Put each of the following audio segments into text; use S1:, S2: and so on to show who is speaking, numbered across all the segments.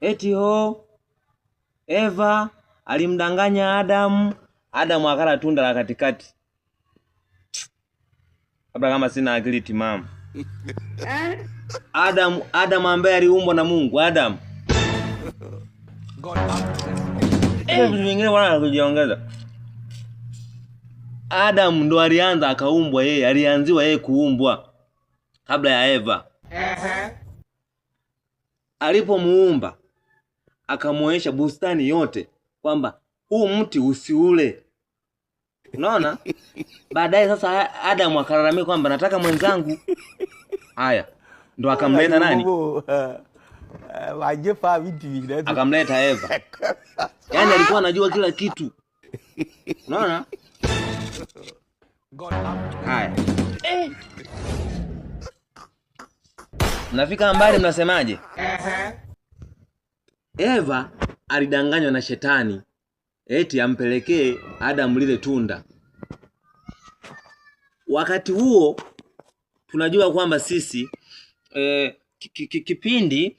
S1: eti Eva alimdanganya Adamu akala tunda la katikati. Labda kama sina akili timamu. Adamu ambaye aliumbwa na Mungu, Adamu. Vitu vingine bwana kujiongeza. Adamu ndo alianza akaumbwa yeye, alianziwa yeye kuumbwa kabla ya Eva. Alipomuumba akamuonyesha bustani yote kwamba huu mti usiule. Unaona? Baadaye sasa Adamu akalalamika kwamba nataka mwenzangu. Haya. Ndo akamleta nani? Akamleta Eva. Yaani alikuwa anajua kila kitu. Unaona? Haya. Mnafika mbali mnasemaje? Eva alidanganywa na shetani eti ampelekee Adamu lile tunda. Wakati huo tunajua kwamba sisi kipindi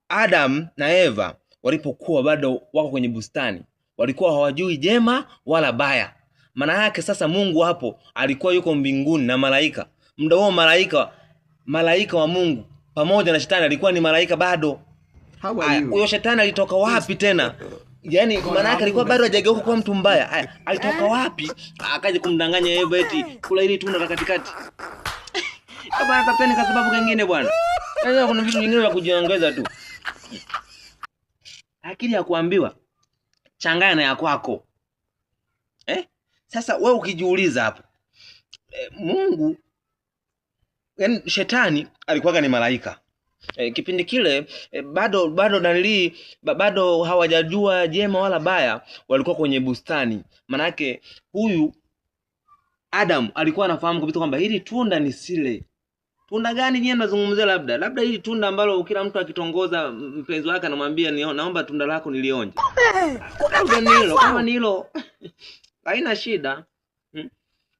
S1: Adam na Eva walipokuwa bado wako kwenye bustani, walikuwa hawajui jema wala baya. Maana yake sasa Mungu hapo alikuwa yuko mbinguni na malaika. Muda huo malaika wa Mungu pamoja na shetani alikuwa ni malaika bado. Huyo shetani alitoka wapi tena? Yaani maana yake alikuwa bado hajageuka kuwa mtu mbaya. Alitoka wapi? Akaje kumdanganya Eva eti kula ile tunda la katikati. Bwana tafuteni kwa sababu nyingine bwana. Sasa kuna vitu vingine vya kujiongeza tu. Akili ya kuambiwa changanya na ya kwako. Sasa wewe ukijiuliza hapo, Mungu yaani shetani alikuwa ni malaika. Kipindi kile bado hawajajua jema wala baya, walikuwa kwenye bustani. Maana yake huyu Adam alikuwa anafahamu kabisa kwamba hili tunda ni sile. Tunda gani nyinyi mnazungumzia? Labda hili tunda ambalo kila mtu akitongoza mpenzi wake anamwambia naomba tunda lako nilionje. Kama ni hilo haina shida.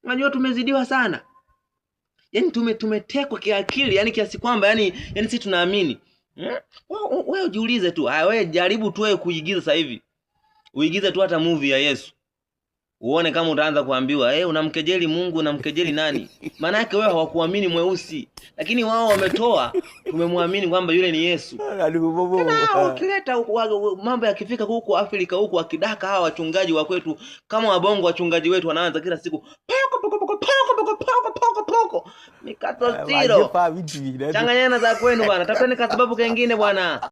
S1: Unajua tumezidiwa sana. Yaani tumetekwa kiakili, yani kiasi kwamba yani sisi tunaamini. Wewe ujiulize tu. Wewe jaribu tu wewe kuigiza sasa hivi. Uigize tu hata movie ya Yesu. Uone kama utaanza kuambiwa, unamkejeli Mungu, unamkejeli nani? Maana yake wewe hawakuamini mweusi, lakini wao wametoa, tumemwamini kwamba yule ni Yesu. Ukileta mambo yakifika huko Afrika huko akidaka hawa wachungaji wa kwetu, kama wabongo wachungaji wetu wanaanza kila siku poko mikato zero. Changanyana za kwenu bwana, tafuteni kwa sababu kingine bwana.